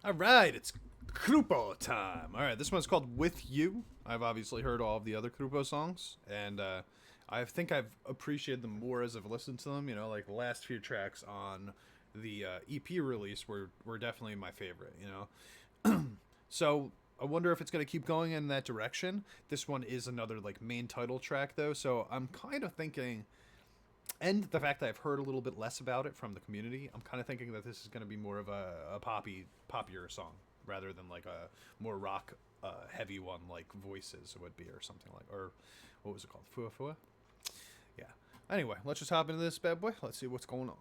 All right, it's Cluppo time. All right, this one's called "With You." I've obviously heard all of the other Cluppo songs, and I think I've appreciated them more as I've listened to them. You know, like the last few tracks on the EP release were definitely my favorite. You know, so I wonder if it's going to keep going in that direction. This one is another like main title track though, so I'm kind of thinking, and the fact that I've heard a little bit less about it from the community, I'm kind of thinking that this is going to be more of a poppier song rather than like a more rock heavy one like Voices would be or something like, or what was it called? Fua Fua? Yeah. Anyway, let's just hop into this bad boy. Let's see what's going on.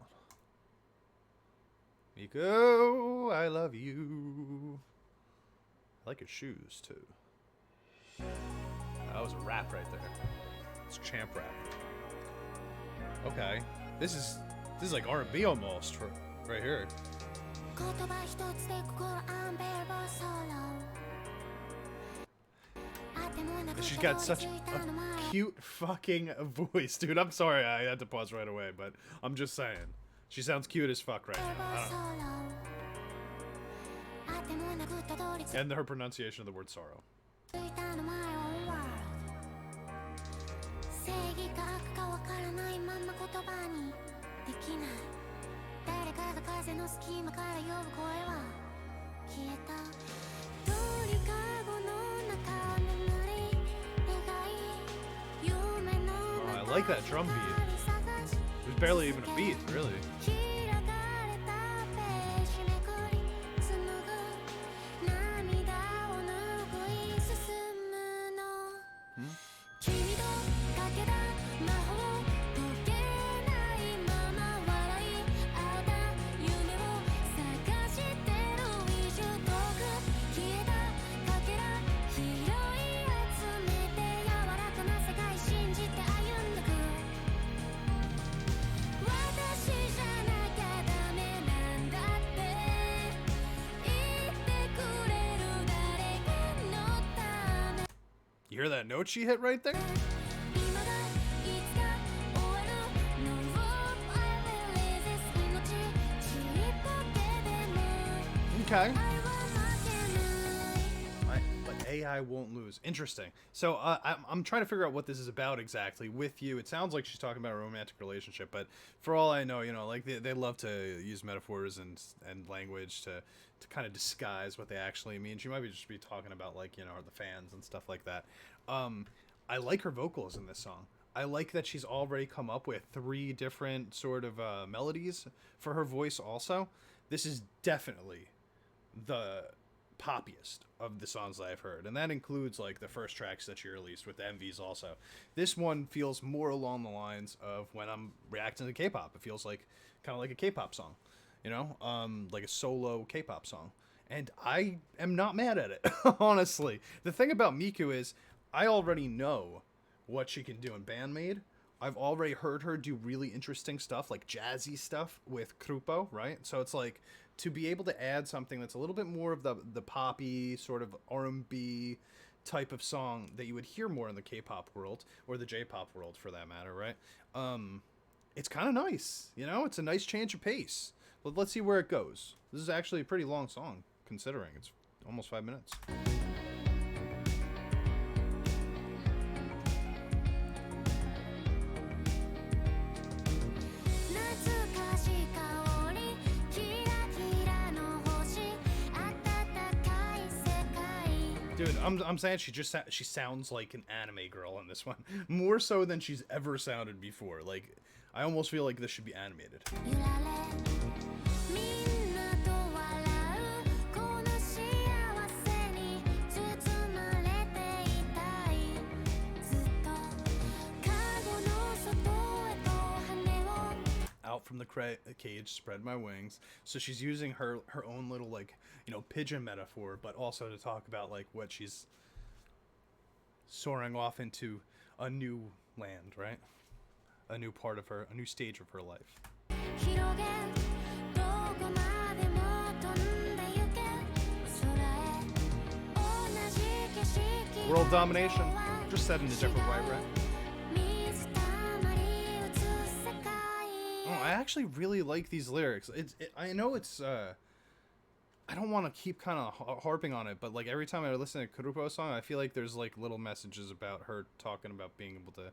Miku, I love you. I like your shoes too. That was a rap right there. It's champ rap. Okay, this is like R&B almost for right here. She's got such a cute fucking voice, dude. I'm sorry I had to pause right away, but I'm just saying. She sounds cute as fuck right now. And her pronunciation of the word sorrow. Oh, I like that drum beat. There's barely even a beat, really. You hear that note she hit right there? Okay. But AI won't lose. Interesting. So I'm trying to figure out what this is about exactly. With you, it sounds like she's talking about a romantic relationship, but for all I know, you know, like they love to use metaphors and language to kind of disguise what they actually mean. She might be just be talking about like, you know, the fans and stuff like that. I like her vocals in this song. I like that she's already come up with 3 different sort of melodies for her voice also. This is definitely the poppiest of the songs that I've heard, and that includes like the first tracks that she released with the MVs also. This one feels more along the lines of when I'm reacting to K-pop. It feels like kind of like a K-pop song, you know, like a solo K-pop song. And I am not mad at it, honestly. The thing about Miku is I already know what she can do in band-maid. I've already heard her do really interesting stuff, like jazzy stuff with Cluppo, right? So it's like to be able to add something that's a little bit more of the poppy sort of R&B type of song that you would hear more in the K-pop world or the J-pop world for that matter, right? It's kind of nice, you know. It's a nice change of pace. But let's see where it goes. This is actually a pretty long song considering it's almost 5 minutes. Dude, I'm saying she sounds like an anime girl in this one, more so than she's ever sounded before. Like, I almost feel like this should be animated. Out from the cage, spread my wings. So she's using her own little like, you know, pigeon metaphor, but also to talk about like what she's soaring off into a new land, right? A new part of her, a new stage of her life. World domination, just set in a different way, right? I actually really like these lyrics. I know it's I don't want to keep kind of harping on it, but like every time I listen to Kurupo's song, I feel like there's like little messages about her talking about being able to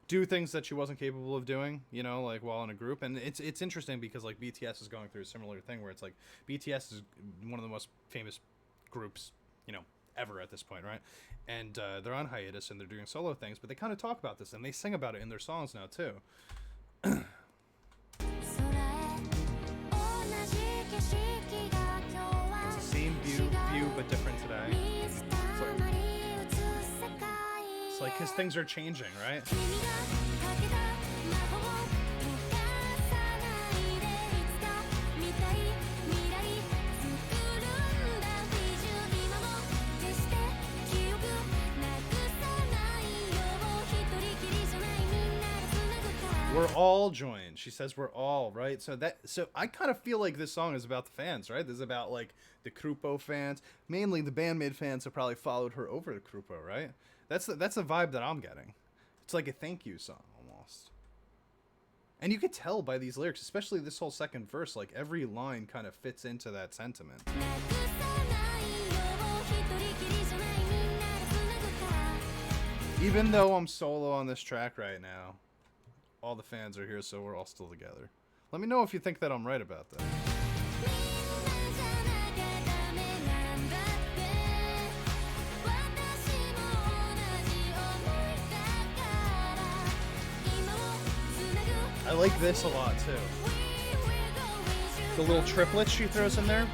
do things that she wasn't capable of doing, you know, like while in a group. And it's interesting because like BTS is going through a similar thing where it's like BTS is one of the most famous groups, you know, ever at this point, right? And they're on hiatus and they're doing solo things, but they kind of talk about this and they sing about it in their songs now too. It's the same view but different today. It's like because things are changing, right? We're all joined. She says we're all, right? So I kind of feel like this song is about the fans, right? This is about like the Cluppo fans, mainly the band-maid fans who probably followed her over to Cluppo, right? That's the vibe that I'm getting. It's like a thank you song almost. And you could tell by these lyrics, especially this whole second verse, like every line kind of fits into that sentiment. Even though I'm solo on this track right now, all the fans are here, so we're all still together. Let me know if you think that I'm right about that. I like this a lot too. The little triplets she throws in there.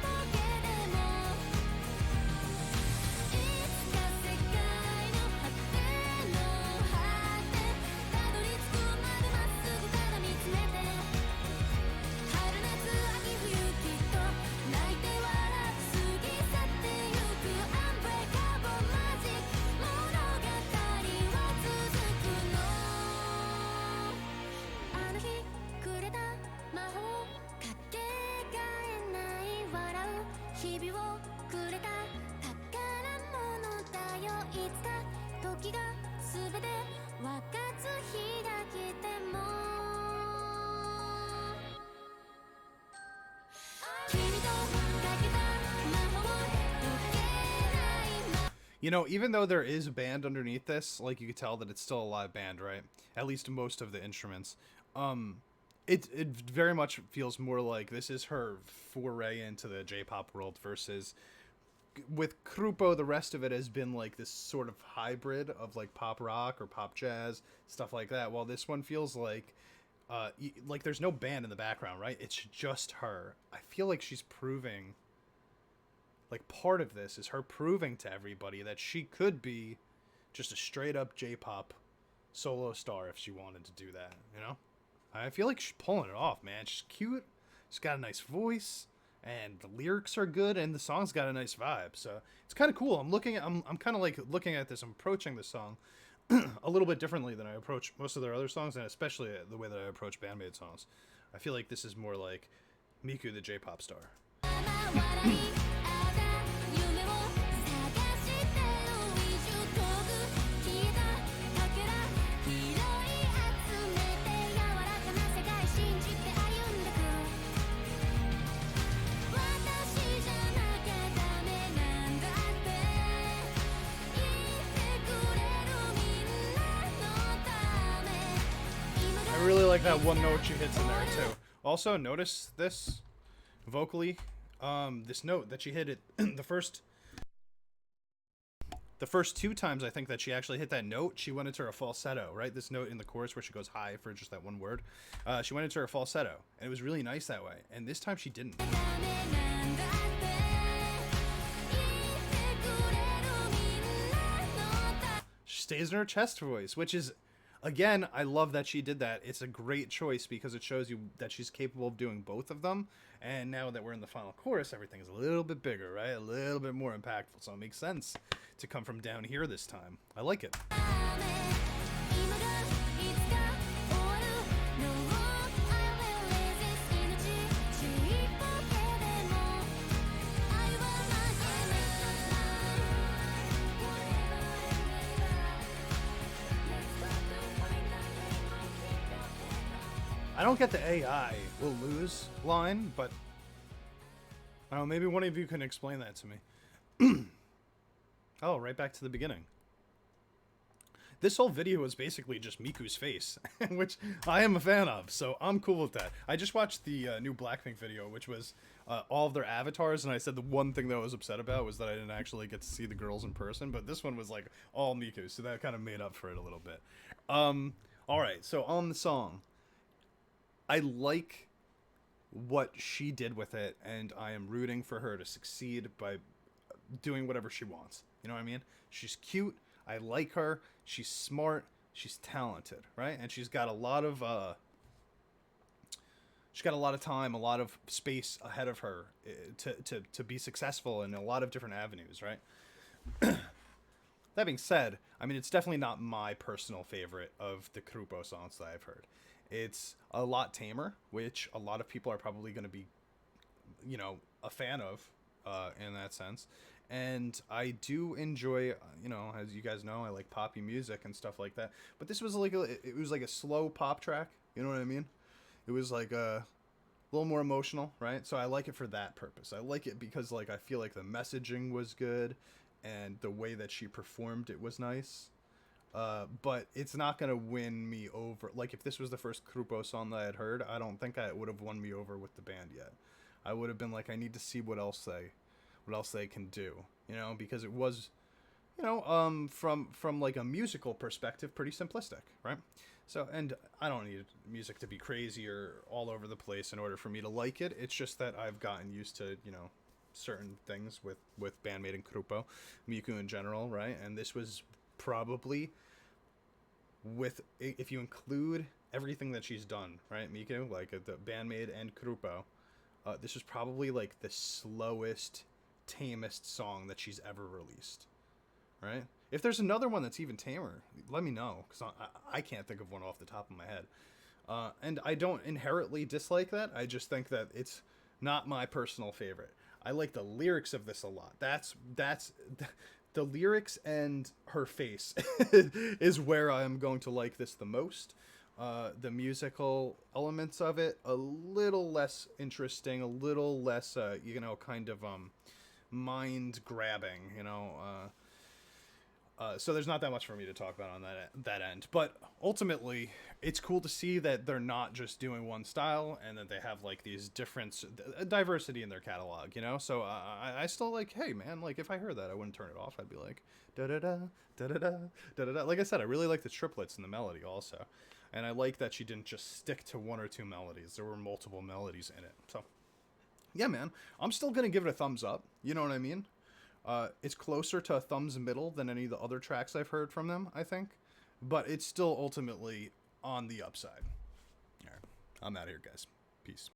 You know, even though there is a band underneath this, like you could tell that it's still a live band, right? At least most of the instruments. It very much feels more like this is her foray into the J-pop world versus with Cluppo, the rest of it has been like this sort of hybrid of like pop rock or pop jazz, stuff like that. While this one feels like there's no band in the background, right? It's just her. I feel like she's proving, like part of this is her proving to everybody that she could be just a straight up J-pop solo star if she wanted to do that, you know? I feel like she's pulling it off, man. She's cute. She's got a nice voice, and the lyrics are good, and the song's got a nice vibe. So it's kind of cool. I'm kind of like looking at this. I'm approaching this song a little bit differently than I approach most of their other songs, and especially the way that I approach band-maid songs. I feel like this is more like Miku, the J-pop star. I really like that one note she hits in there too. Also, notice this vocally, this note that she hit it the first two times. I think that she actually hit that note, she went into a falsetto, right? This note in the chorus where she goes high for just that one word. She went into her falsetto, and it was really nice that way. And this time she didn't. She stays in her chest voice, which is, again, I love that she did that. It's a great choice because it shows you that she's capable of doing both of them. And now that we're in the final chorus, everything is a little bit bigger, right? A little bit more impactful. So it makes sense to come from down here this time. I like it. I don't get the AI will lose line, but Oh, maybe one of you can explain that to me. Oh, right back to the beginning. This whole video is basically just Miku's face, which I am a fan of, so I'm cool with that. I just watched the new Blackpink video, which was all of their avatars, and I said the one thing that I was upset about was that I didn't actually get to see the girls in person, but this one was like all Miku, so that kind of made up for it a little bit. Alright, so on the song, I like what she did with it, and I am rooting for her to succeed by doing whatever she wants. You know what I mean? She's cute. I like her. She's smart. She's talented, right? And she's got a lot of time, a lot of space ahead of her to be successful in a lot of different avenues, right? That being said, I mean, it's definitely not my personal favorite of the Cluppo songs that I've heard. It's a lot tamer, which a lot of people are probably going to be, a fan of in that sense. And I do enjoy, as you guys know, I like poppy music and stuff like that. But this was it was like a slow pop track. You know what I mean? It was like a little more emotional, right? So I like it for that purpose. I like it because like I feel like the messaging was good, and the way that she performed it was nice. But it's not gonna win me over. Like if this was the first Cluppo song that I had heard, I don't think I would have won me over with the band yet. I would have been like, I need to see what else they can do, because it was, from like a musical perspective, pretty simplistic, right? So, and I don't need music to be crazy or all over the place in order for me to like it. It's just that I've gotten used to, certain things with band-maid and Cluppo, Miku in general, right? And this was probably, if you include everything that she's done, right, Miku, like the band-maid and Cluppo, this was probably like the slowest, tamest song that she's ever released, right? If there's another one that's even tamer, let me know, because I can't think of one off the top of my head. And I don't inherently dislike that. I just think that it's not my personal favorite. I like the lyrics of this a lot. That's the lyrics and her face is where I'm going to like this the most. The musical elements of it a little less interesting, a little less kind of mind grabbing, so there's not that much for me to talk about on that end. But ultimately, it's cool to see that they're not just doing one style, and that they have like these diversity in their catalog, So I still like, hey man, like if I heard that, I wouldn't turn it off. I'd be like, da da da da da da da da. Like I said, I really like the triplets in the melody also, and I like that she didn't just stick to one or two melodies. There were multiple melodies in it. So yeah, man, I'm still gonna give it a thumbs up. You know what I mean? It's closer to a thumbs middle than any of the other tracks I've heard from them, I think. But it's still ultimately on the upside. All right, I'm out of here, guys. Peace.